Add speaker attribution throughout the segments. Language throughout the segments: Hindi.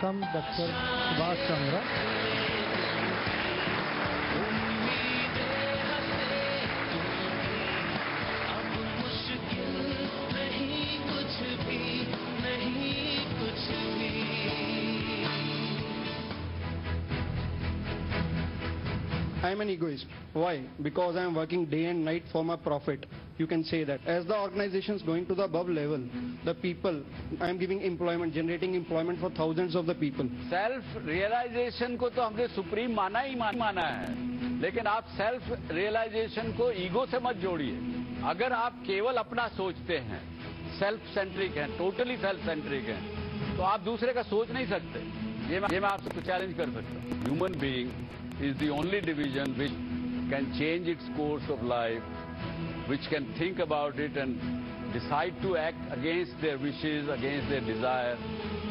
Speaker 1: welcome Dr. Subhash Chandra.
Speaker 2: I am an egoist. Why? Because I am working day and night for my profit. You can say that. As the organization is going to the above level, the people, I am giving employment, generating employment for thousands of the people.
Speaker 3: Self realisation को तो हमने सुप्रीम माना ही माना है, लेकिन आप सेल्फ रियलाइजेशन को ईगो से मत जोड़िए। अगर आप केवल अपना सोचते हैं, सेल्फ सेंट्रिक हैं, टोटली सेल्फ सेंट्रिक हैं, तो आप दूसरे का सोच नहीं सकते। ये मैं आपसे चैलेंज कर सकता हूँ। Human being is the only division which can change its course of life, which can think about it and decide to act against their wishes, against their desires.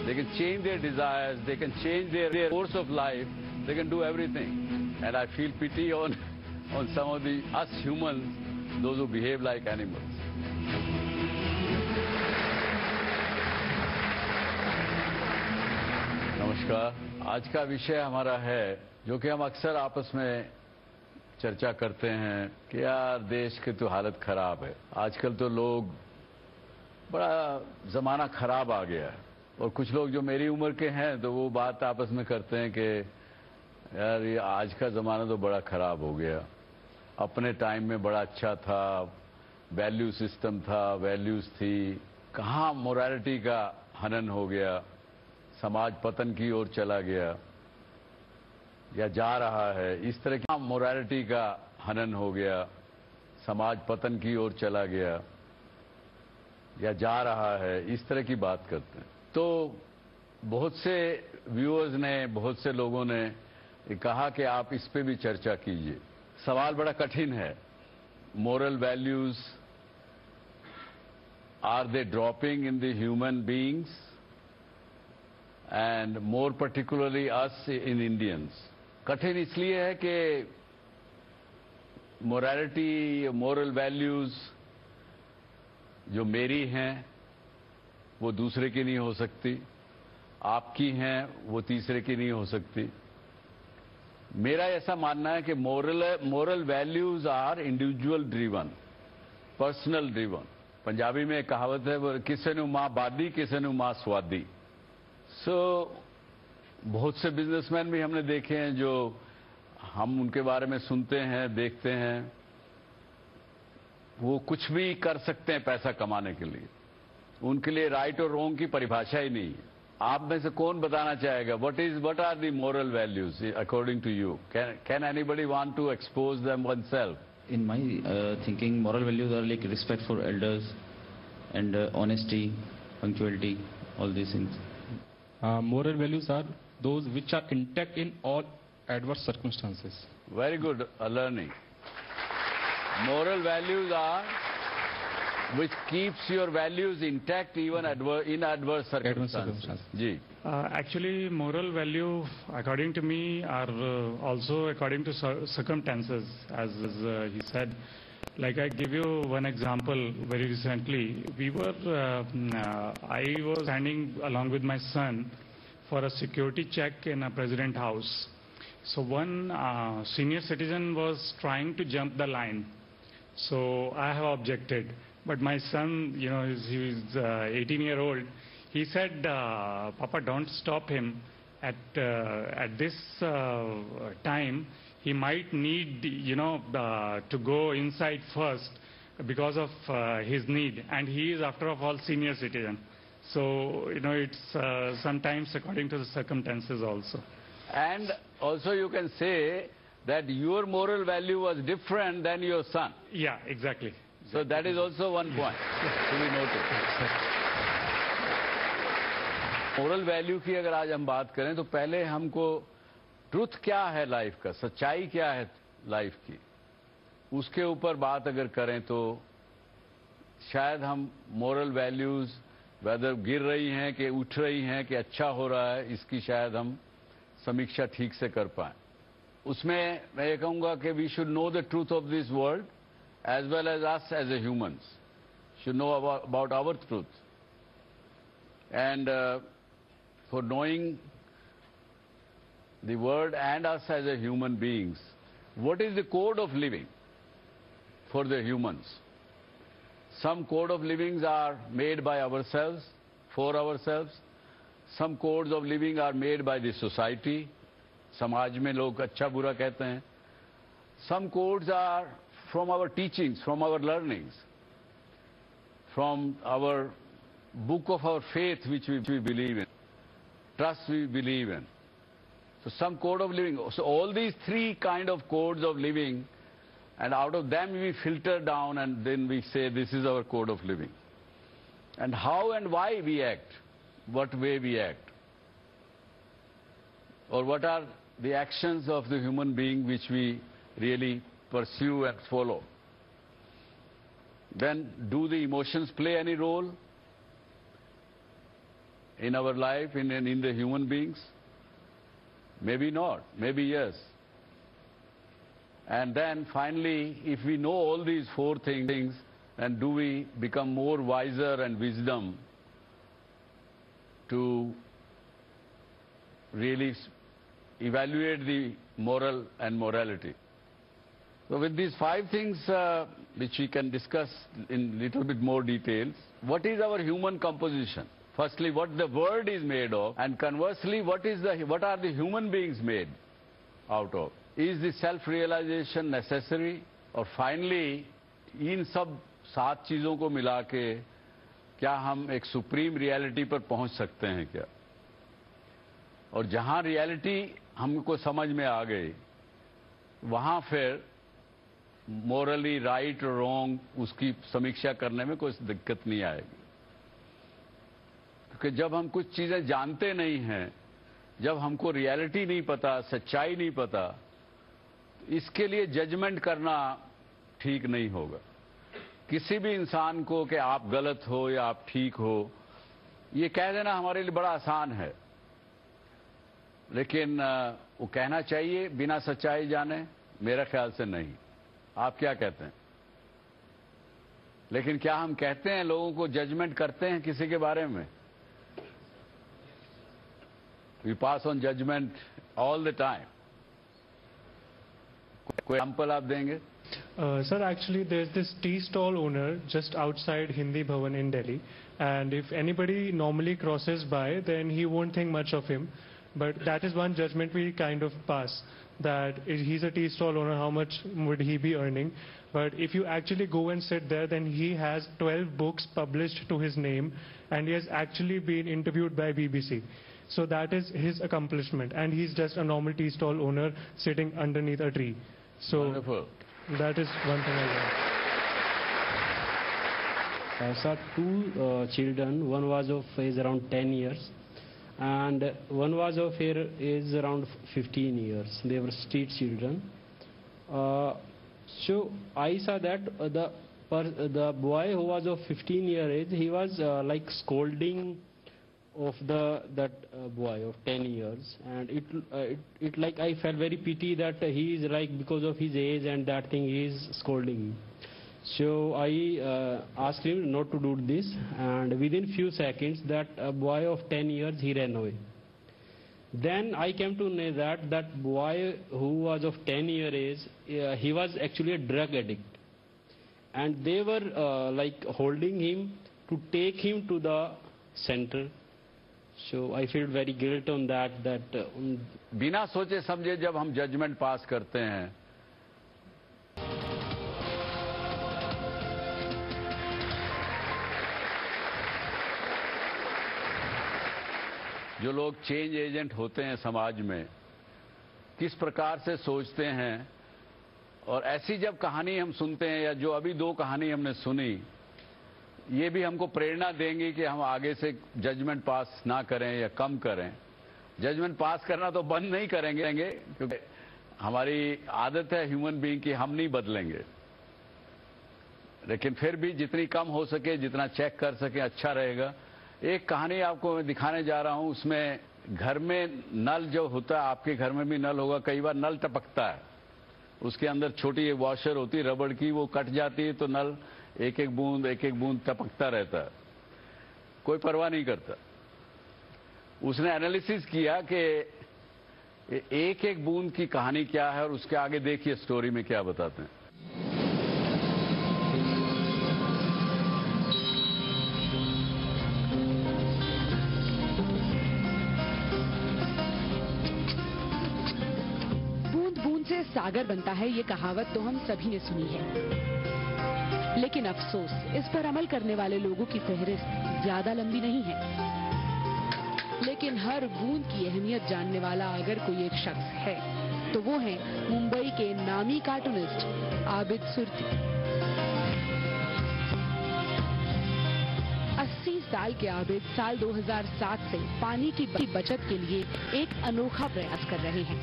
Speaker 3: They can change their desires, they can change their course of life, they can do everything. And I feel pity on some of us humans, those who behave like animals. नमस्कार, आज का विषय हमारा है जो कि हम अक्सर आपस में चर्चा करते हैं कि यार देश की तो हालत खराब है। आजकल तो लोग बड़ा ज़माना खराब आ गया है, और कुछ लोग जो मेरी उम्र के हैं तो वो बात आपस में करते हैं कि यार ये आज का ज़माना तो बड़ा खराब हो गया। अपने टाइम में बड़ा अच्छा था, वैल्यू सिस्टम था, वैल्यूज़ थी, कहाँ मोरालिटी का हनन हो गया, समाज पतन की ओर चला गया या जा रहा है। इस तरह की मोरालिटी का हनन हो गया, समाज पतन की ओर चला गया या जा रहा है, इस तरह की बात करते हैं। तो बहुत से व्यूअर्स ने, बहुत से लोगों ने कहा कि आप इस पे भी चर्चा कीजिए। सवाल बड़ा कठिन है। Moral values, are they dropping in the human beings and more particularly us in Indians. कठिन इसलिए है कि मोरालिटी, मोरल वैल्यूज जो मेरी हैं वो दूसरे की नहीं हो सकती, आपकी हैं वो तीसरे की नहीं हो सकती। मेरा ऐसा मानना है कि moral values are individual driven, personal driven. Punjabi में एक कहावत है, वो किसे नु मां बादी किसे नु मां स्वादी। बहुत से बिजनेसमैन भी हमने देखे हैं जो हम उनके बारे में सुनते हैं, देखते हैं, वो कुछ भी कर सकते हैं पैसा कमाने के लिए। उनके लिए राइट और रॉन्ग की परिभाषा ही नहीं है। आप में से कौन बताना चाहेगा what are the moral values according to you? Can anybody want to expose them oneself?
Speaker 4: In my thinking, moral values are like respect for elders and honesty, punctuality, all these things.
Speaker 5: Moral values are those which are intact in all adverse circumstances.
Speaker 3: Very good learning. Moral values are which keeps your values intact even in adverse circumstances. Ji.
Speaker 6: Actually, moral value, according to me, are also according to circumstances, as he said. Like I give you one example. Very recently, I was standing along with my son for a security check in a president house. So one senior citizen was trying to jump the line. So I have objected. But my son, he was 18-year-old. He said, Papa, don't stop him. At this time, he might need, to go inside first because of his need. And he is, after all, senior citizen. So, it's sometimes according to the circumstances also.
Speaker 3: And also you can say that your moral value was different than your son.
Speaker 6: Yeah, exactly.
Speaker 3: So that is also one point to be noted. Moral value की अगर आज हम बात करें तो पहले हमको ट्रुथ क्या है लाइफ का, सच्चाई क्या है लाइफ की, उसके ऊपर बात अगर करें तो शायद हम मोरल वैल्यूज वेदर गिर रही हैं कि उठ रही हैं कि अच्छा हो रहा है, इसकी शायद हम समीक्षा ठीक से कर पाएं। उसमें मैं ये कहूँगा कि we should know the truth of this world as well as us as a humans should know about our truth. And for knowing the world and us as a human beings, what is the code of living for the humans? Some code of livings are made by ourselves, for ourselves. Some codes of living are made by the society. समाज में लोग अच्छा बुरा कहते हैं. Some codes are from our teachings, from our learnings, from our book of our faith which we believe in, trust we believe in. So some code of living. So all these three kind of codes of living, and out of them we filter down and then we say this is our code of living. And how and why we act, what way we act, or what are the actions of the human being which we really pursue and follow. Then do the emotions play any role in our life, in the human beings? Maybe not, maybe yes. And then finally, if we know all these four things, then do we become more wiser and wisdom to really evaluate the moral and morality? So with these five things, which we can discuss in little bit more details, what is our human composition? Firstly, what the world is made of, and conversely, what are the human beings made out of? Is the self-realization necessary? और finally, इन सब 7 चीजों को मिला के क्या हम एक सुप्रीम रियलिटी पर पहुंच सकते हैं क्या? और जहां रियलिटी हमको समझ में आ गई, वहां फिर मोरली राइट और रॉन्ग उसकी समीक्षा करने में कोई दिक्कत नहीं आएगी. क्योंकि जब हम कुछ चीजें जानते नहीं हैं, जब हमको रियलिटी नहीं पता, सच्चाई नहीं पता, इसके लिए जजमेंट करना ठीक नहीं होगा. किसी भी इंसान को कि आप गलत हो या आप ठीक हो, ये कह देना हमारे लिए बड़ा आसान है. लेकिन वो कहना चाहिए बिना सच्चाई जाने? मेरा ख्याल से नहीं. आप क्या कहते हैं? लेकिन क्या हम कहते हैं, लोगों को जजमेंट करते हैं किसी के बारे में? We pass on judgment all the time. कोई एग्जाम्पल आप देंगे?
Speaker 7: Sir, actually there's this tea stall owner just outside Hindi Bhavan in Delhi, and if anybody normally crosses by, then he won't think much of him. But that is one judgment we kind of pass, that if he's a tea stall owner, how much would he be earning? But if you actually go and sit there, then he has 12 books published to his name, and he has actually been interviewed by BBC. So that is his accomplishment, and he's just a normal tea stall owner sitting underneath a tree. So
Speaker 3: Wonderful.
Speaker 7: That is one thing I learned.
Speaker 8: Sir, 2 children, one was of age around 10 years and one was of age around 15 years. They were street children. So I saw that the boy who was of 15 year age, he was like scolding of that boy of 10 years, and it like I felt very pity that he is like, because of his age and that thing, he is scolding him. So I asked him not to do this, and within few seconds that boy of 10 years, he ran away. Then I came to know that boy who was of 10 year age, he was actually a drug addict, and they were like holding him to take him to the center. So I feel very guilt on that.
Speaker 3: बिना सोचे समझे जब हम जजमेंट पास करते हैं, जो लोग चेंज एजेंट होते हैं समाज में, किस प्रकार से सोचते हैं, और ऐसी जब कहानी हम सुनते हैं, या जो अभी 2 कहानी हमने सुनी, ये भी हमको प्रेरणा देंगे कि हम आगे से जजमेंट पास ना करें या कम करें. जजमेंट पास करना तो बंद नहीं करेंगे, क्योंकि हमारी आदत है ह्यूमन बीइंग की, हम नहीं बदलेंगे. लेकिन फिर भी जितनी कम हो सके, जितना चेक कर सके, अच्छा रहेगा. एक कहानी आपको मैं दिखाने जा रहा हूं. उसमें घर में नल जो होता है, आपके घर में भी नल होगा, कई बार नल टपकता है, उसके अंदर छोटी एक वॉशर होती है रबड़ की, वो कट जाती है तो नल एक एक बूंद टपकता रहता है, कोई परवाह नहीं करता. उसने एनालिसिस किया कि एक एक बूंद की कहानी क्या है और उसके आगे देखिए स्टोरी में क्या बताते हैं।
Speaker 9: बूंद बूंद से सागर बनता है, ये कहावत तो हम सभी ने सुनी है, लेकिन अफसोस इस पर अमल करने वाले लोगों की फहरिस्त ज्यादा लंबी नहीं है। लेकिन हर बूंद की अहमियत जानने वाला अगर कोई एक शख्स है तो वो है मुंबई के नामी कार्टूनिस्ट आबिद सुरती। 80 साल के आबिद साल 2007 से पानी की बचत के लिए एक अनोखा प्रयास कर रहे हैं।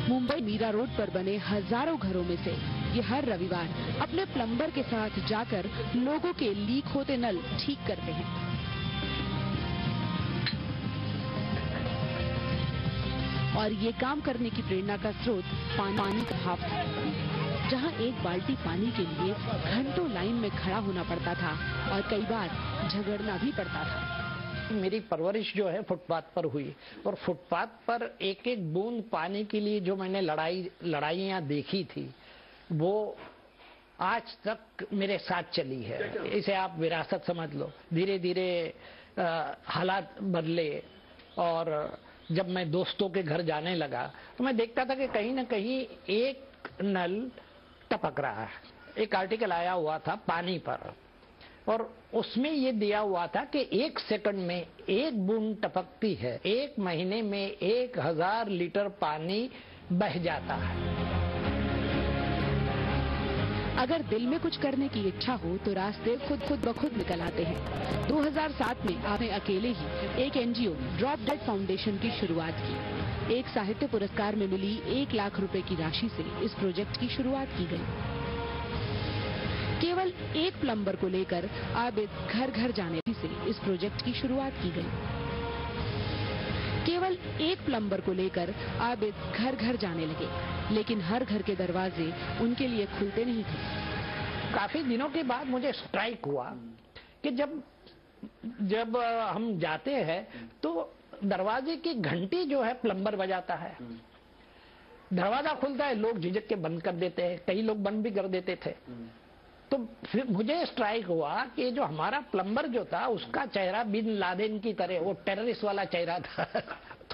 Speaker 9: मुंबई मीरा रोड पर बने हजारों घरों में से ये हर रविवार अपने प्लम्बर के साथ जाकर लोगों के लीक होते नल ठीक करते हैं। और ये काम करने की प्रेरणा का स्रोत पानी का भाव था। जहां एक बाल्टी पानी के लिए घंटों लाइन में खड़ा होना पड़ता था और कई बार झगड़ना भी पड़ता था।
Speaker 10: मेरी परवरिश जो है फुटपाथ पर हुई और फुटपाथ पर एक एक बूंद पानी के लिए जो मैंने लड़ाइयाँ देखी थी वो आज तक मेरे साथ चली है। इसे आप विरासत समझ लो। धीरे धीरे हालात बदले और जब मैं दोस्तों के घर जाने लगा तो मैं देखता था कि कहीं ना कहीं एक नल टपक रहा है। एक आर्टिकल आया हुआ था पानी पर और उसमें ये दिया हुआ था कि 1 सेकंड में एक बूंद टपकती है, 1 महीने में 1000 लीटर पानी बह जाता है।
Speaker 9: अगर दिल में कुछ करने की इच्छा हो तो रास्ते खुद ब खुद निकल आते हैं। 2007 में आपने अकेले ही एक एनजीओ ड्रॉप डेड फाउंडेशन की शुरुआत की। एक साहित्य पुरस्कार में मिली 1 लाख रुपए की राशि से इस प्रोजेक्ट की शुरुआत की गई। केवल एक प्लम्बर को लेकर आबिद घर घर जाने से इस प्रोजेक्ट की शुरुआत की गई। केवल एक प्लम्बर को लेकर आबिद घर घर जाने लगे, लेकिन हर घर के दरवाजे उनके लिए खुलते नहीं थे।
Speaker 10: काफी दिनों के बाद मुझे स्ट्राइक हुआ कि जब हम जाते हैं तो दरवाजे की घंटी जो है प्लम्बर बजाता है। दरवाजा खुलता है, लोग झिझक के बंद कर देते हैं, कई लोग बंद भी कर देते थे। तो फिर मुझे स्ट्राइक हुआ कि जो हमारा प्लम्बर जो था उसका चेहरा बिन लादेन की तरह वो टेररिस्ट वाला चेहरा था।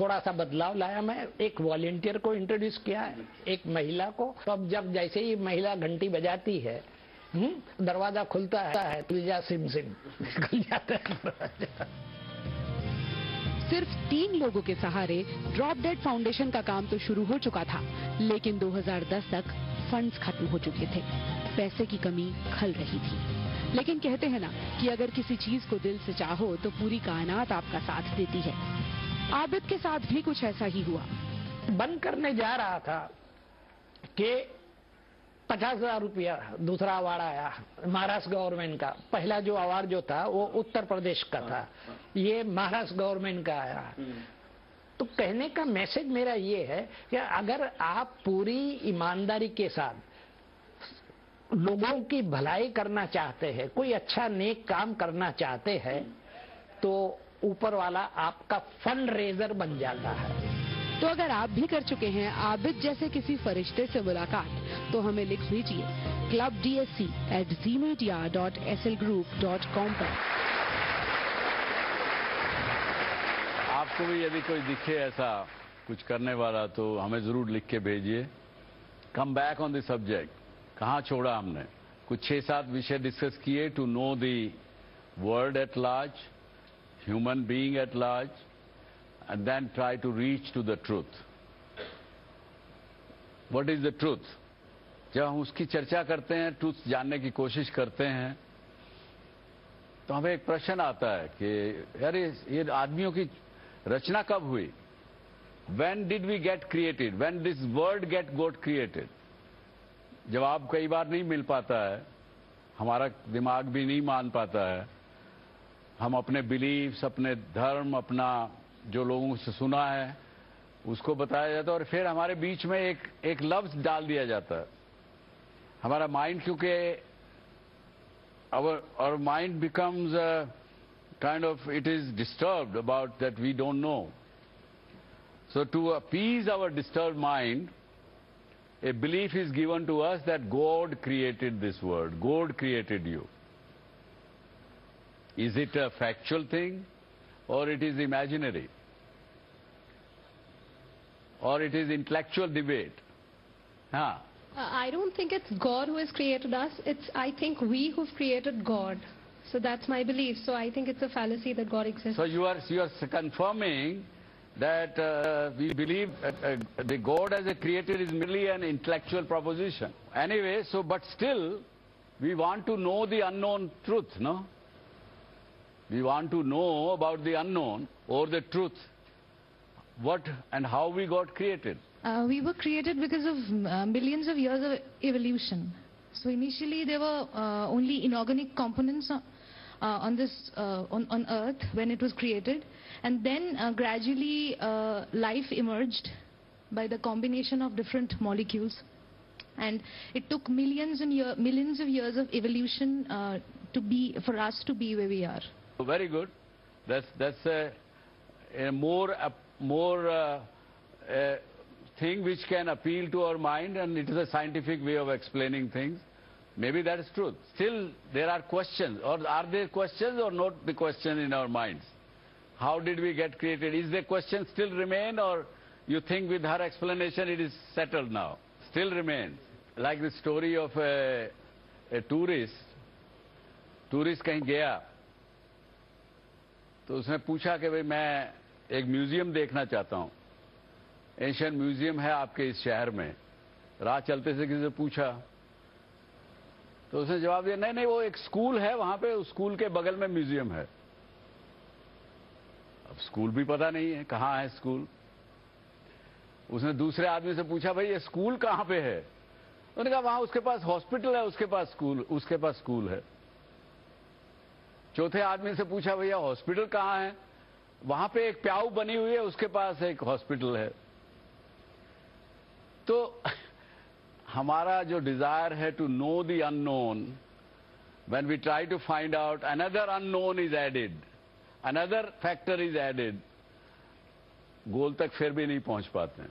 Speaker 10: थोड़ा सा बदलाव लाया मैं, एक वॉलंटियर को इंट्रोड्यूस किया, एक महिला को। तो अब जब जैसे ही महिला घंटी बजाती है दरवाजा खुलता है तुलजा सिम सिम निकल जाता है।
Speaker 9: सिर्फ 3 लोगों के सहारे ड्रॉप डेड फाउंडेशन का काम तो शुरू हो चुका था, लेकिन 2010 तक फंड्स खत्म हो चुके थे। पैसे की कमी खल रही थी। लेकिन कहते हैं ना कि अगर किसी चीज को दिल से चाहो तो पूरी कायनात आपका साथ देती है। आबिद के साथ भी कुछ ऐसा ही हुआ।
Speaker 10: बंद करने जा रहा था कि 50,000 रुपया दूसरा अवार्ड आया महाराष्ट्र गवर्नमेंट का। पहला जो अवार्ड जो था वो उत्तर प्रदेश का था, ये महाराष्ट्र गवर्नमेंट का आया। तो कहने का मैसेज मेरा ये है कि अगर आप पूरी ईमानदारी के साथ लोगों की भलाई करना चाहते हैं, कोई अच्छा नेक काम करना चाहते हैं, तो ऊपर वाला आपका फंड रेजर बन जाता है।
Speaker 9: तो अगर आप भी कर चुके हैं आबिद जैसे किसी फरिश्ते से मुलाकात, तो हमें लिख भेजिए clubdsc@zmedia.slgroup.com पर।
Speaker 3: आपको भी यदि कोई दिखे ऐसा कुछ करने वाला तो हमें जरूर लिख के भेजिए। Come back on the subject. कहाँ छोड़ा हमने? कुछ 6-7 विषय डिस्कस किए to know the world at large, human being at large, and then try to reach to the truth. What is the truth? जब हम उसकी चर्चा करते हैं, ट्रूथ जानने की कोशिश करते हैं, तो हमें एक प्रश्न आता है कि यार ये आदमियों की रचना कब हुई? When did we get created? When this world got created? जवाब कई बार नहीं मिल पाता है, हमारा दिमाग भी नहीं मान पाता है। हम अपने बिलीव्स, अपने धर्म, अपना जो लोगों से सुना है उसको बताया जाता है और फिर हमारे बीच में एक लफ्ज डाल दिया जाता है। हमारा माइंड, क्योंकि our mind becomes kind of, it is disturbed about that we don't know. So to appease our disturbed mind, a belief is given to us that God created this world, God created you. Is it a factual thing, or it is imaginary, or it is intellectual debate?
Speaker 11: I don't think it's God who has created us. I think we who've created God. So that's my belief. So I think it's a fallacy that God exists.
Speaker 3: So you are confirming that we believe the God as a creator is merely an intellectual proposition. Anyway, but still, we want to know the unknown truth, no? We want to know about the unknown or the truth. What and how we got created.
Speaker 12: We were created because of millions of years of evolution. So initially there were only inorganic components on Earth when it was created, and then gradually life emerged by the combination of different molecules, and it took millions of years of evolution for us to be where we are.
Speaker 3: Very good. That's a more thing which can appeal to our mind, and it is a scientific way of explaining things. Maybe that is truth. Still, there are questions, or are there questions or not the question in our minds? How did we get created? Is the question still remain, or you think with her explanation it is settled now? Still remains. Like the story of a tourist कहीं गया, तो उसने पूछा कि भाई मैं एक म्यूजियम देखना चाहता हूँ, एशियन म्यूजियम है आपके इस शहर में। राह चलते से किसी से पूछा, तो उसने जवाब दिया नहीं वो एक स्कूल है, वहां पे उस स्कूल के बगल में म्यूजियम है। अब स्कूल भी पता नहीं है कहाँ है स्कूल। उसने दूसरे आदमी से पूछा भाई ये स्कूल कहाँ पे है? उन्होंने कहा वहां उसके पास हॉस्पिटल है, उसके पास स्कूल है। चौथे आदमी से पूछा भैया हॉस्पिटल कहाँ है? वहां पे एक प्याऊ बनी हुई है, उसके पास एक हॉस्पिटल है। तो हमारा जो डिजायर है to know the unknown, when we try to find out another unknown is added, another factor is added, goal तक फिर भी नहीं पहुंच पाते हैं।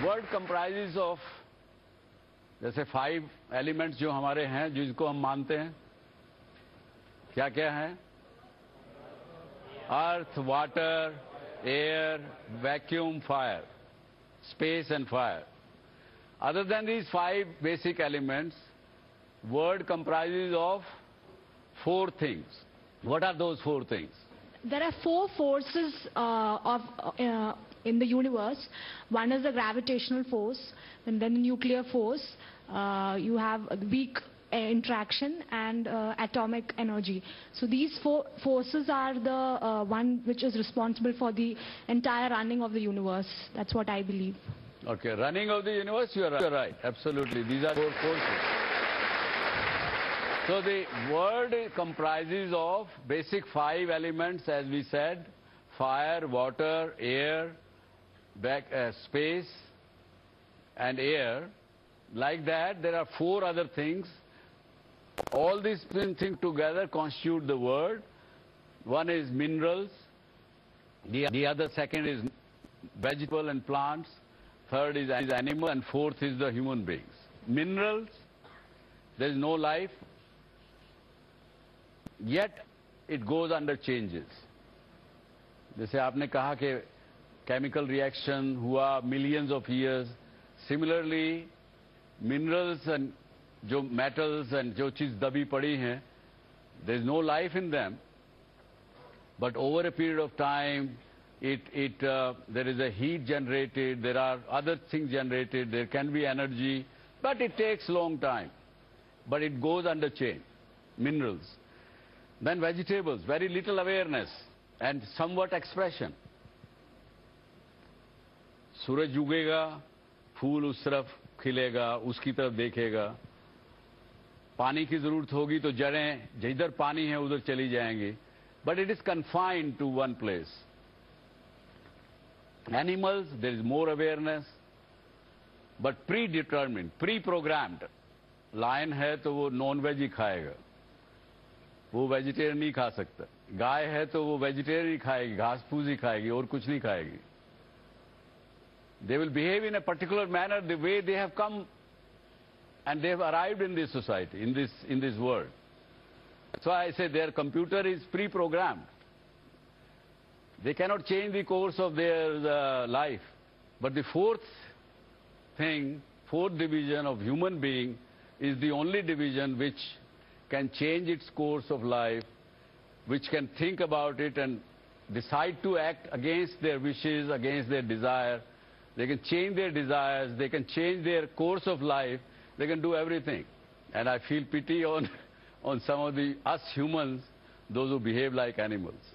Speaker 3: वर्ड कंप्राइजेस ऑफ, जैसे 5 एलिमेंट्स जो हमारे हैं, जिसको हम मानते हैं, क्या क्या है? Earth, water, air, vacuum, fire, space and fire. Other than these 5 basic elements, word comprises of 4 things. What are those 4 things?
Speaker 13: There are 4 forces in the universe. One is the gravitational force, and then the nuclear force. You have weak interaction and atomic energy. So these 4 forces are the one which is responsible for the entire running of the universe. That's what I believe.
Speaker 3: Okay, running of the universe, you are right. Absolutely. These are 4 forces. So the word comprises of basic 5 elements, as we said: fire, water, air, space, and air. Like that, there are 4 other things. All these things together constitute the word. One is minerals, the other second is vegetable and plants, third is animal, and fourth is the human beings. Minerals, there is no life, yet it goes under changes. जैसे आपने कहा कि chemical reaction हुआ millions of years. Similarly, minerals and जो metals and जो चीज दबी पड़ी हैं, there is no life in them, but over a period of time, there is a heat generated, there are other things generated, there can be energy, but it takes long time. But it goes under change. Minerals. Then vegetables, very little awareness and somewhat expression. सूरज उगेगा, फूल उस तरफ खिलेगा, उसकी तरफ देखेगा. पानी की जरूरत होगी तो जड़ें जिधर पानी है उधर चली जाएंगी. But it is confined to one place. Animals, there is more awareness, but predetermined, pre-programmed. Lion है तो वो नॉन वेज ही खाएगा, वो वेजिटेरियन नहीं खा सकता। गाय है तो वो वेजिटेरियन ही खाएगी, घास फूस ही खाएगी और कुछ नहीं खाएगी। They will behave in a particular manner the way they have come and they have arrived in this society, in this world. So I say their computer is pre-programmed. They cannot change the course of their life. But the fourth division of human being is the only division which can change its course of life, which can think about it and decide to act against their wishes, against their desire. They can change their desires, they can change their course of life, they can do everything. And I feel pity on some of us humans, those who behave like animals.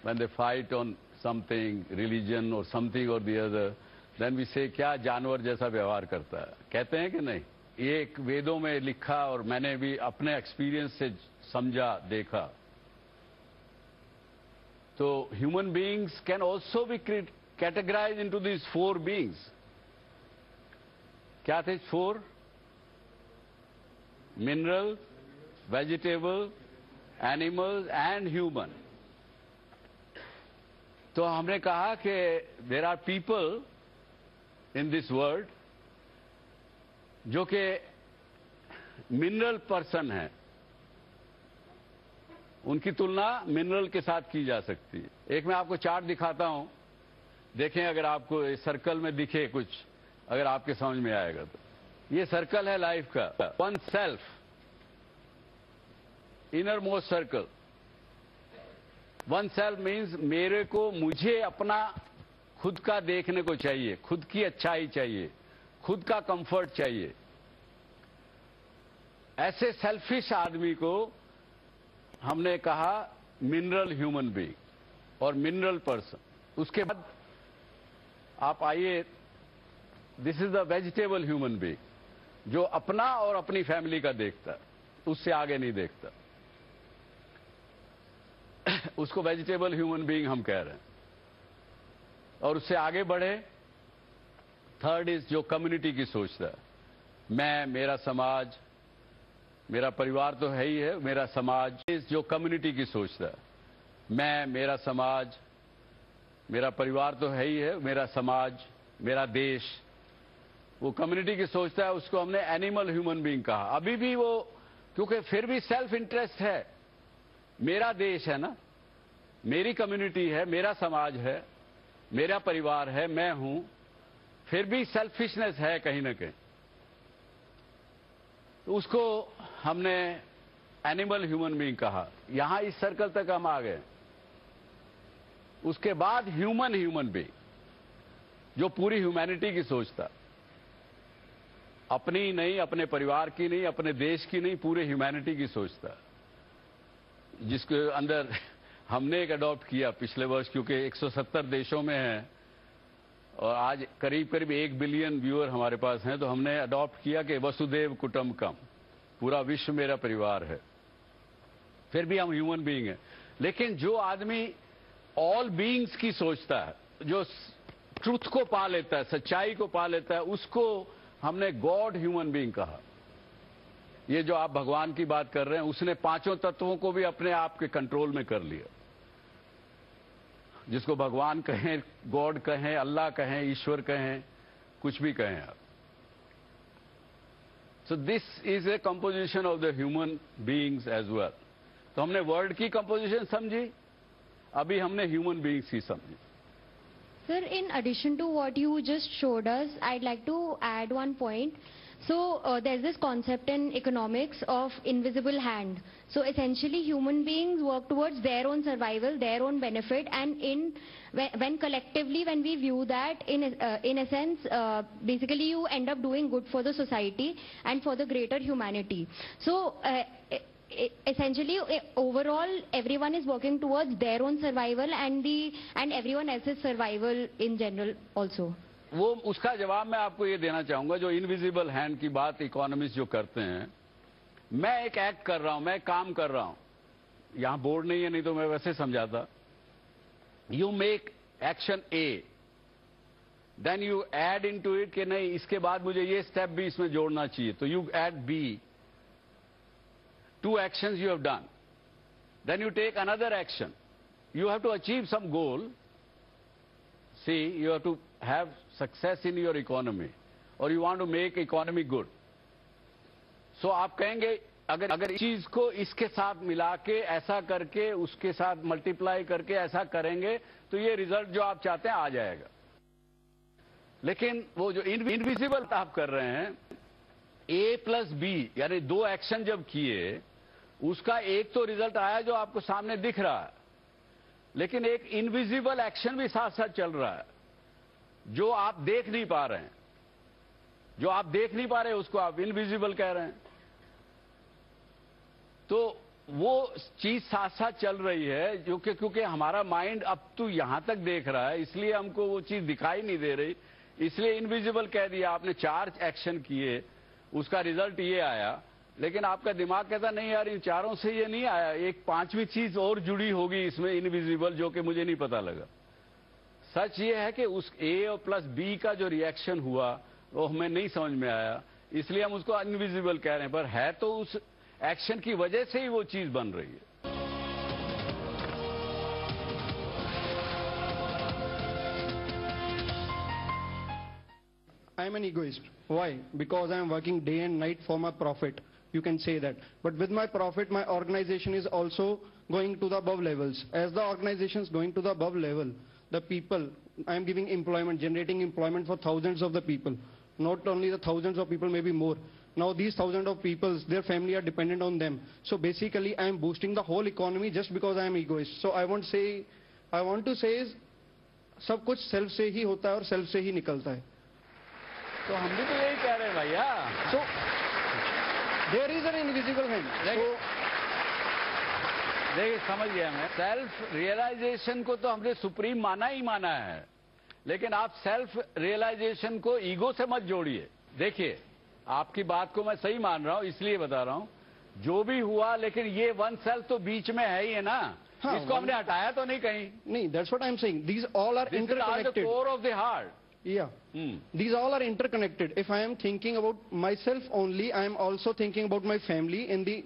Speaker 3: When they fight on something, religion or something or the other, then we say, क्या जानवर जैसा व्यवहार करता है? कहते हैं कि नहीं? ये एक वेदों में लिखा और मैंने भी अपने एक्सपीरियंस से समझा, देखा। तो human beings can also be categorized into these four beings. क्या थे four? Mineral, vegetable, animal and human. तो हमने कहा कि there are people in this world जो कि मिनरल पर्सन है, उनकी तुलना मिनरल के साथ की जा सकती है। एक मैं आपको चार्ट दिखाता हूं, देखें अगर आपको इस सर्कल में दिखे कुछ, अगर आपके समझ में आएगा तो। ये सर्कल है लाइफ का, one self, inner most circle. One self means मेरे को, मुझे अपना खुद का देखने को चाहिए, खुद की अच्छाई चाहिए, खुद का कंफर्ट चाहिए। ऐसे सेल्फिश आदमी को हमने कहा मिनरल ह्यूमन बीइंग और मिनरल पर्सन। उसके बाद आप आइए, this is the vegetable human being, जो अपना और अपनी फैमिली का देखता है, उससे आगे नहीं देखता। उसको वेजिटेबल ह्यूमन बीइंग हम कह रहे हैं। और उससे आगे बढ़े, थर्ड इज जो कम्युनिटी की सोचता है, मैं, मेरा समाज, मेरा परिवार तो है ही है, मेरा समाज। इस जो कम्युनिटी की सोचता है, मैं, मेरा समाज, मेरा परिवार तो है ही है, मेरा समाज, मेरा देश, वो कम्युनिटी की सोचता है, उसको हमने एनिमल ह्यूमन बीइंग कहा। अभी भी वो, क्योंकि फिर भी सेल्फ इंटरेस्ट है, मेरा देश है ना, मेरी कम्युनिटी है, मेरा समाज है, मेरा परिवार है, मैं हूं, फिर भी सेल्फिशनेस है कहीं ना कहीं। तो उसको हमने एनिमल ह्यूमन बीइंग कहा। यहां इस सर्कल तक हम आ गए। उसके बाद ह्यूमन बीइंग, जो पूरी ह्यूमैनिटी की सोचता, अपनी नहीं, अपने परिवार की नहीं, अपने देश की नहीं, पूरे ह्यूमैनिटी की सोचता, जिसके अंदर हमने एक अडॉप्ट किया पिछले वर्ष, क्योंकि 170 देशों में है और आज करीब 1 बिलियन व्यूअर हमारे पास हैं, तो हमने अडॉप्ट किया कि वसुदेव कुटुंबकम, पूरा विश्व मेरा परिवार है। फिर भी हम ह्यूमन बीइंग हैं। लेकिन जो आदमी ऑल बीइंग्स की सोचता है, जो ट्रुथ को पा लेता है, सच्चाई को पा लेता है, उसको हमने गॉड ह्यूमन बीइंग कहा। ये जो आप भगवान की बात कर रहे हैं, उसने पांचों तत्वों को भी अपने आप के कंट्रोल में कर लिया। जिसको भगवान कहें, गॉड कहें, अल्लाह कहें, ईश्वर कहें, कुछ भी कहें आप। So this is a composition of the human beings as well. तो हमने वर्ल्ड की कंपोजिशन समझी, अभी हमने ह्यूमन बीइंग्स की समझी।
Speaker 11: Sir, in addition to what you just showed us, I'd like to add one point. So there's this concept in economics of invisible hand. So essentially human beings work towards their own survival, their own benefit, and when collectively, when we view that, in a sense, basically you end up doing good for the society and for the greater humanity. So essentially overall everyone is working towards their own survival and everyone else's survival in general also.
Speaker 3: वो उसका जवाब मैं आपको ये देना चाहूंगा, जो इनविजिबल हैंड की बात इकोनॉमिस्ट जो करते हैं, मैं एक एक्ट कर रहा हूं, मैं काम कर रहा हूं, यहां बोर्ड नहीं है, नहीं तो मैं वैसे समझाता। You make action A then you add into it कि नहीं इसके बाद मुझे ये स्टेप भी इसमें जोड़ना चाहिए, तो you add B, 2 actions you have done. Then you take another action. You have to achieve some goal. See, you have to have success in your economy, or you want to make economy good. So आप कहेंगे अगर इस चीज को इसके साथ मिला के ऐसा करके उसके साथ मल्टीप्लाई करके ऐसा करेंगे तो ये रिजल्ट जो आप चाहते हैं आ जाएगा। लेकिन वो जो इनविजिबल आप कर रहे हैं, A+B यानी 2 एक्शन जब किए उसका एक तो रिजल्ट आया जो आपको सामने दिख रहा है, लेकिन एक इनविजिबल एक्शन भी साथ साथ चल रहा है जो आप देख नहीं पा रहे हैं। जो आप देख नहीं पा रहे उसको आप इनविजिबल कह रहे हैं। तो वो चीज साथ साथ चल रही है जो कि क्योंकि हमारा माइंड अब तो यहां तक देख रहा है इसलिए हमको वो चीज दिखाई नहीं दे रही, इसलिए इनविजिबल कह दिया। आपने 4 एक्शन किए, उसका रिजल्ट ये आया, लेकिन आपका दिमाग कहता नहीं यार इन 4 से ये नहीं आया, एक 5वीं चीज और जुड़ी होगी इसमें इनविजिबल जो कि मुझे नहीं पता लगा। सच ये है कि उस A+B का जो रिएक्शन हुआ वो हमें नहीं समझ में आया, इसलिए हम उसको इनविजिबल कह रहे हैं, पर है तो उस एक्शन की वजह से ही वो चीज बन रही है।
Speaker 2: I am an egoist. Why? Because I am working day and night for my profit. You can say that. But with my profit, my organization is also going to the above levels. As the organization is going to the above level, the people, I am giving employment, generating employment for thousands of the people. Not only the thousands of people, maybe more. Now these thousands of people, their family are dependent on them. So basically I am boosting the whole economy just because I am egoist. So I want to say is, सब कुछ सेल्फ से ही होता है और सेल्फ से ही निकलता है।
Speaker 3: तो हम भी तो यही कह रहे हैं भैया।
Speaker 2: So there is an invisible hand.
Speaker 3: देखिए समझ गया मैं। सेल्फ रियलाइजेशन को तो हमने सुप्रीम माना ही माना है, लेकिन आप सेल्फ रियलाइजेशन को ईगो से मत जोड़िए। देखिए आपकी बात को मैं सही मान रहा हूं, इसलिए बता रहा हूं जो भी हुआ, लेकिन ये वन सेल्फ तो बीच में है ही है ना। हाँ, इसको हमने हटाया तो नहीं कहीं।
Speaker 2: नहीं, that's what I'm saying. These all are interconnected.
Speaker 3: This is the core of the heart.
Speaker 2: Yeah. These all are interconnected. If I am thinking about myself only, I am also thinking about my family. In the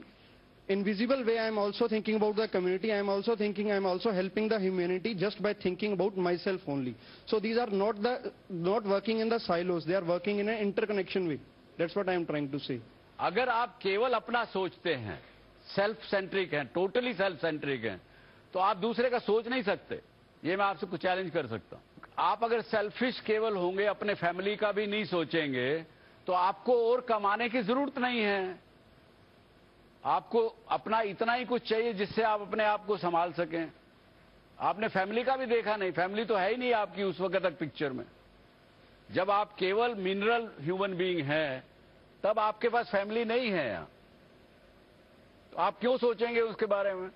Speaker 2: invisible way, I am also thinking about the community. I am also helping the humanity just by thinking about myself only. So these are not working in the silos. They are working in an interconnection way. That's what I am trying to say.
Speaker 3: अगर आप केवल अपना सोचते हैं, सेल्फ सेंट्रिक हैं, टोटली सेल्फ सेंट्रिक हैं, तो आप दूसरे का सोच नहीं सकते। ये मैं आपसे कुछ चैलेंज कर सकता हूं। आप अगर सेल्फिश केवल होंगे, अपने फैमिली का भी नहीं सोचेंगे, तो आपको और कमाने की जरूरत नहीं है। आपको अपना इतना ही कुछ चाहिए जिससे आप अपने आप को संभाल सकें। आपने फैमिली का भी देखा नहीं, फैमिली तो है ही नहीं आपकी उस वक्त तक पिक्चर में। जब आप केवल मिनरल ह्यूमन बीइंग हैं, तब आपके पास फैमिली नहीं है यहां, तो आप क्यों सोचेंगे उसके बारे में?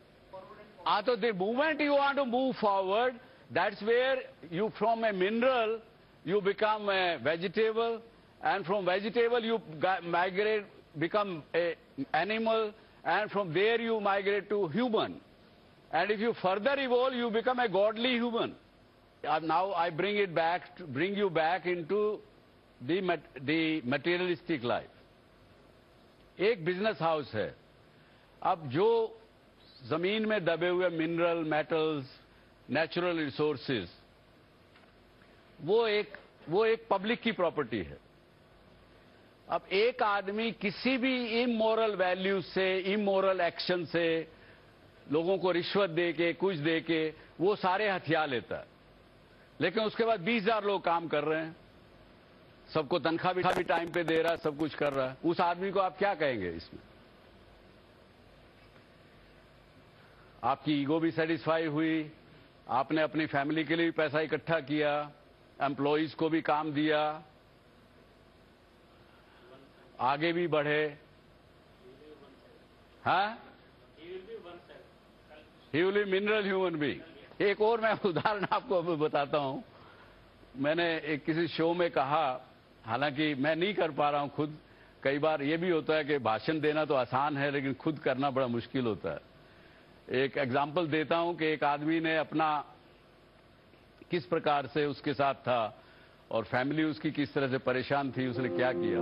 Speaker 3: तो the moment you want to move forward, that's where you from a mineral you become a vegetable, and from vegetable you migrate, become a animal, and from there you migrate to human, and if you further evolve you become a godly human. Now I bring you back into the materialistic life. एक बिजनेस हाउस है, अब जो जमीन में दबे हुए मिनरल, मेटल्स, नेचुरल रिसोर्सेज, वो एक पब्लिक की प्रॉपर्टी है। अब एक आदमी किसी भी इमोरल वैल्यू से, इमोरल एक्शन से, लोगों को रिश्वत दे के, कुछ दे के वो सारे हथियार लेता है, लेकिन उसके बाद 20,000 लोग काम कर रहे हैं, सबको तनख्वाह भी टाइम पे दे रहा है, सब कुछ कर रहा है। उस आदमी को आप क्या कहेंगे इसमें? आपकी ईगो भी सेटिस्फाई हुई, आपने अपनी फैमिली के लिए भी पैसा इकट्ठा किया, एम्प्लॉइज को भी काम दिया, आगे भी बढ़े। हाँ, he will be mineral human being. एक और मैं उदाहरण आपको बताता हूं। मैंने एक किसी शो में कहा, हालांकि मैं नहीं कर पा रहा हूं खुद, कई बार ये भी होता है कि भाषण देना तो आसान है लेकिन खुद करना बड़ा मुश्किल होता है। एक एग्जाम्पल देता हूं कि एक आदमी ने अपना किस प्रकार से उसके साथ था, और फैमिली उसकी किस तरह से परेशान थी, उसने क्या किया।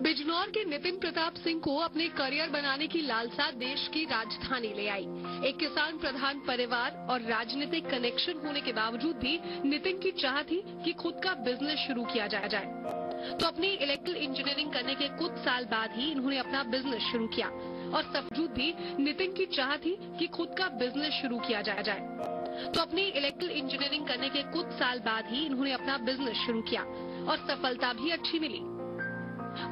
Speaker 14: बिजनौर के नितिन प्रताप सिंह को अपने करियर बनाने की लालसा देश की राजधानी ले आई। एक किसान प्रधान परिवार और राजनीतिक कनेक्शन होने के बावजूद भी नितिन की चाह थी कि खुद का बिजनेस शुरू किया जाए। तो अपनी इलेक्ट्रिकल इंजीनियरिंग करने के कुछ साल बाद ही इन्होंने अपना बिजनेस शुरू किया और बावजूद भी नितिन की चाह थी कि खुद का बिजनेस शुरू किया जाए। तो अपनी इलेक्ट्रिकल इंजीनियरिंग करने के कुछ साल बाद ही इन्होंने अपना बिजनेस शुरू किया और सफलता भी अच्छी मिली।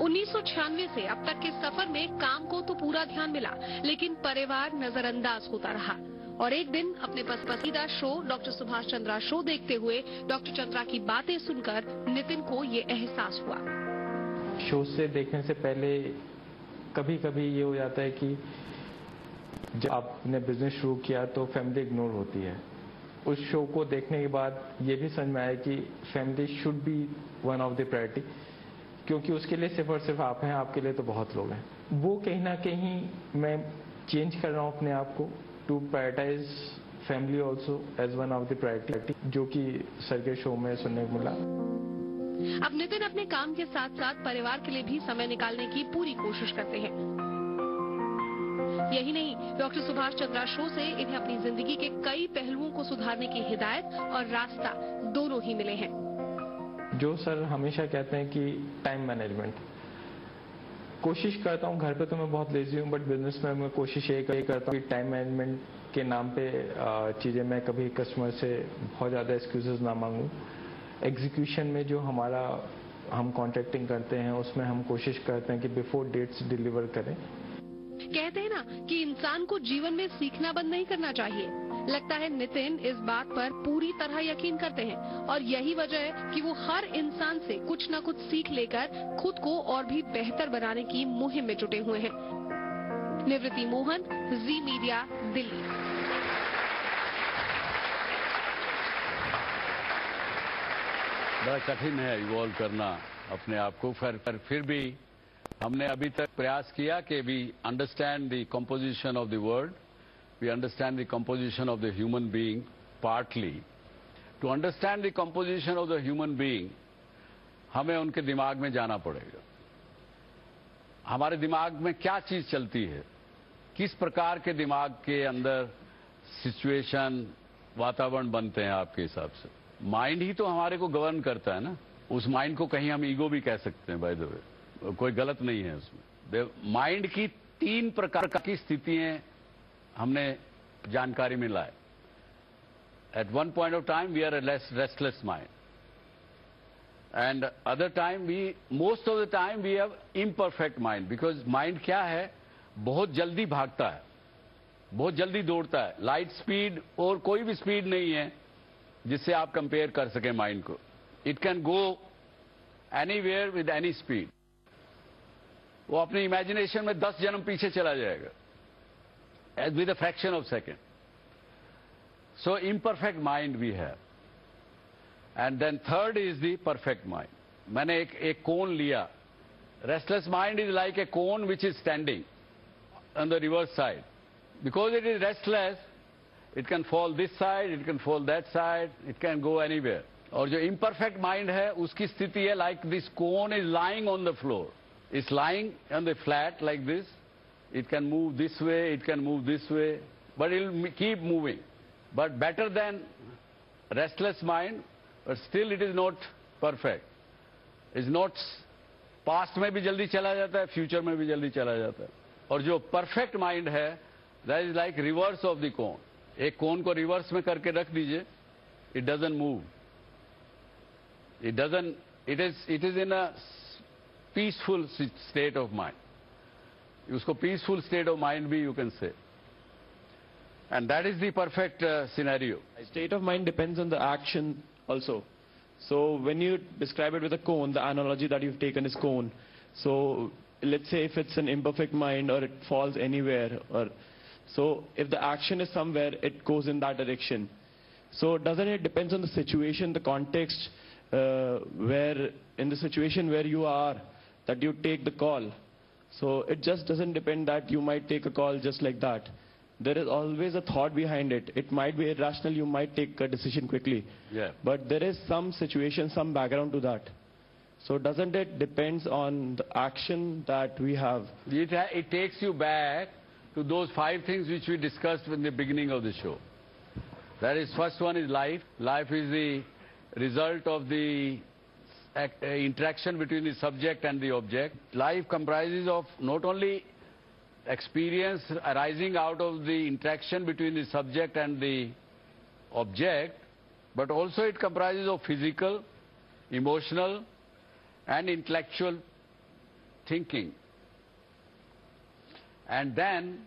Speaker 14: 1996 से अब तक के सफर में काम को तो पूरा ध्यान मिला, लेकिन परिवार नजरअंदाज होता रहा। और एक दिन अपने पसंदीदा show doctor Subhash Chandra show देखते हुए डॉक्टर चंद्रा की बातें सुनकर नितिन को ये एहसास हुआ।
Speaker 15: शो से देखने से पहले कभी कभी ये हो जाता है कि जब आपने बिजनेस शुरू किया तो फैमिली इग्नोर होती है। उस शो को देखने के बाद ये भी समझ में आया कि family should be one of the priority, क्योंकि उसके लिए सिर्फ और सिर्फ आप हैं, आपके लिए तो बहुत लोग हैं। वो कहीं ना कहीं मैं चेंज कर रहा हूँ अपने आप को to prioritise family also as one of the priority, जो कि सर के शो में सुनने को मिला।
Speaker 14: अब नितिन अपने काम के साथ साथ परिवार के लिए भी समय निकालने की पूरी कोशिश करते हैं। यही नहीं, डॉक्टर सुभाष चंद्रा शो से इन्हें अपनी जिंदगी के कई पहलुओं को सुधारने की हिदायत और रास्ता दोनों ही मिले हैं।
Speaker 15: जो सर हमेशा कहते हैं कि टाइम मैनेजमेंट, कोशिश करता हूँ। घर पे तो मैं बहुत लेजी हूँ, बट बिजनेस में मैं कोशिश ये करता हूँ कि टाइम मैनेजमेंट के नाम पे चीजें मैं कभी कस्टमर से बहुत ज्यादा एक्सक्यूजेस ना मांगूं। एग्जीक्यूशन में जो हमारा हम कॉन्ट्रैक्टिंग करते हैं उसमें हम कोशिश करते हैं कि बिफोर डेट्स डिलीवर करें।
Speaker 14: कहते हैं ना कि इंसान को जीवन में सीखना बंद नहीं करना चाहिए। लगता है नितिन इस बात पर पूरी तरह यकीन करते हैं और यही वजह है कि वो हर इंसान से कुछ न कुछ सीख लेकर खुद को और भी बेहतर बनाने की मुहिम में जुटे हुए हैं। निवृत्ति मोहन, जी मीडिया, दिल्ली।
Speaker 3: बड़ा कठिन है इवॉल्व करना अपने आप को, फिर भी हमने अभी तक प्रयास किया कि we understand the composition of the world, we understand the composition of the human being partly. To understand the composition of the human being हमें उनके दिमाग में जाना पड़ेगा। हमारे दिमाग में क्या चीज चलती है, किस प्रकार के दिमाग के अंदर सिचुएशन, वातावरण बनते हैं आपके हिसाब से। माइंड ही तो हमारे को गवर्न करता है ना। उस माइंड को कहीं हम ईगो भी कह सकते हैं, बाय द वे, कोई गलत नहीं है उसमें। माइंड की 3 प्रकार की स्थितियां हमने जानकारी में लाए। At one point of time we are a restless mind, and other time we, most of the time we have imperfect mind, because mind क्या है, बहुत जल्दी भागता है, बहुत जल्दी दौड़ता है। लाइट स्पीड और कोई भी स्पीड नहीं है जिससे आप कंपेयर कर सके माइंड को। It can go anywhere with any speed. वो अपनी इमेजिनेशन में 10 जन्म पीछे चला जाएगा with a fraction of second. So imperfect mind we have, and then third is the perfect mind. मैंने एक कोन लिया। Restless mind is like a cone which is standing on the reverse side, because it is restless. It can fall this side, it can fall that side, it can go anywhere. और जो imperfect mind है उसकी स्थिति है like this cone is lying on the floor. It's lying on the flat like this. It can move this way, it can move this way, but it will keep moving. But better than restless mind, but still it is not perfect. It's not past में भी जल्दी चला जाता है, future में भी जल्दी चला जाता है। और जो perfect mind है, that is like reverse of the cone. एक कोन को रिवर्स में करके रख दीजिए, it doesn't move, it is in a peaceful state of mind. उसको पीसफुल स्टेट ऑफ माइंड भी you can say, and that is the perfect scenario.
Speaker 16: State of mind depends on the action also. So when you describe it with a cone, the analogy that you've taken is cone. So let's say if it's an imperfect mind or it falls anywhere, or so if the action is somewhere, it goes in that direction. So doesn't it depends on the situation, the context, where in the situation where you are, that you take the call. So it just doesn't depend that you might take a call just like that. there is always a thought behind it. It might be irrational, you might take a decision quickly.
Speaker 3: Yeah.
Speaker 16: But there is some situation, some background to that. So doesn't it depends on the action that we have?
Speaker 3: It takes you back to those 5 things which we discussed in the beginning of the show. That is, first one is life. Life is the result of the interaction between the subject and the object. Life comprises of not only experience arising out of the interaction between the subject and the object, but also it comprises of physical, emotional, and intellectual thinking. And then,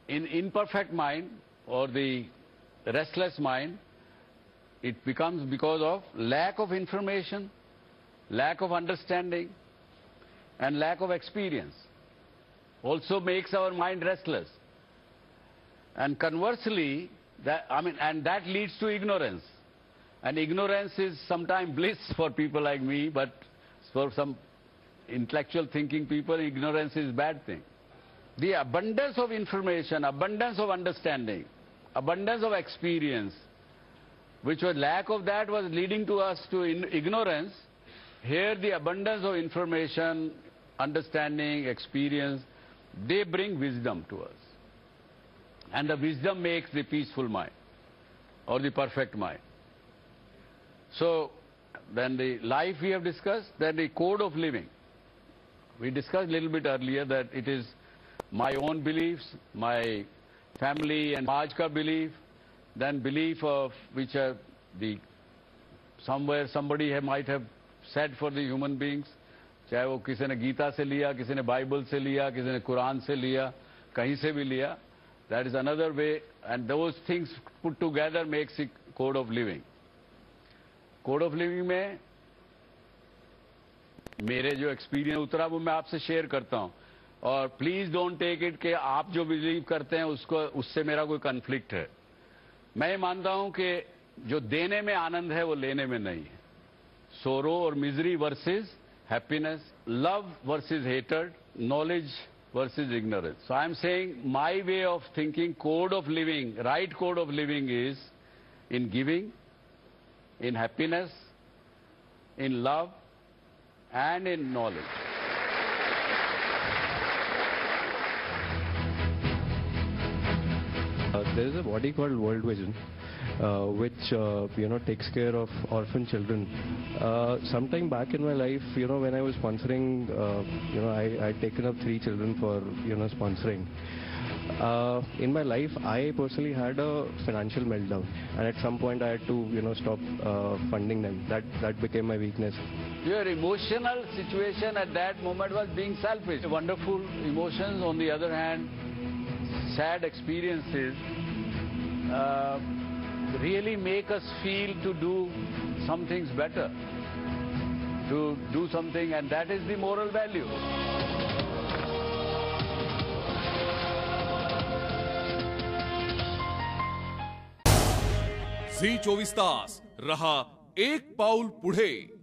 Speaker 3: in imperfect mind or the restless mind, it becomes because of lack of information, lack of understanding, and lack of experience. Also makes our mind restless. And conversely, that leads to ignorance. And ignorance is sometimes bliss for people like me, but for some intellectual thinking people, ignorance is a bad thing. The abundance of information, abundance of understanding, abundance of experience, which was lack of that was leading to us to ignorance. Here the abundance of information, understanding, experience, they bring wisdom to us. And the wisdom makes the peaceful mind or the perfect mind. So, then the life we have discussed, then the code of living. We discussed a little bit earlier that it is my own beliefs, my family and Samaj ka belief, then belief of which are somewhere somebody might have said for the human beings, चाहे वो किसी ने गीता से लिया, किसी ने बाइबल से लिया, किसी ने कुरान से लिया, कहीं से भी लिया. That is another way, and those things put together makes a code of living. Code of living में मेरे जो एक्सपीरियंस उतरा वो मैं आपसे शेयर करता हूं. और प्लीज डोंट टेक इट कि आप जो बिलीव करते हैं उससे मेरा कोई कन्फ्लिक्ट है. मैं मानता हूं कि जो देने में आनंद है वो लेने में नहीं है. सोरो और misery versus happiness, love versus hatred, knowledge versus ignorance. So I am saying my way of thinking, code of living, right code of living is in giving, in happiness, in love, and in knowledge.
Speaker 17: There is a body called World Vision, which takes care of orphan children. Sometime back in my life, when I was sponsoring, I'd taken up 3 children for sponsoring. In my life, I personally had a financial meltdown, and at some point I had to stop funding them. That became my weakness.
Speaker 3: Your emotional situation at that moment was being selfish. Wonderful emotions, on the other hand, sad experiences really make us feel to do some things better, to do something, and that is the moral value.
Speaker 18: झी 24 तास रहा एक पाऊल पुढे.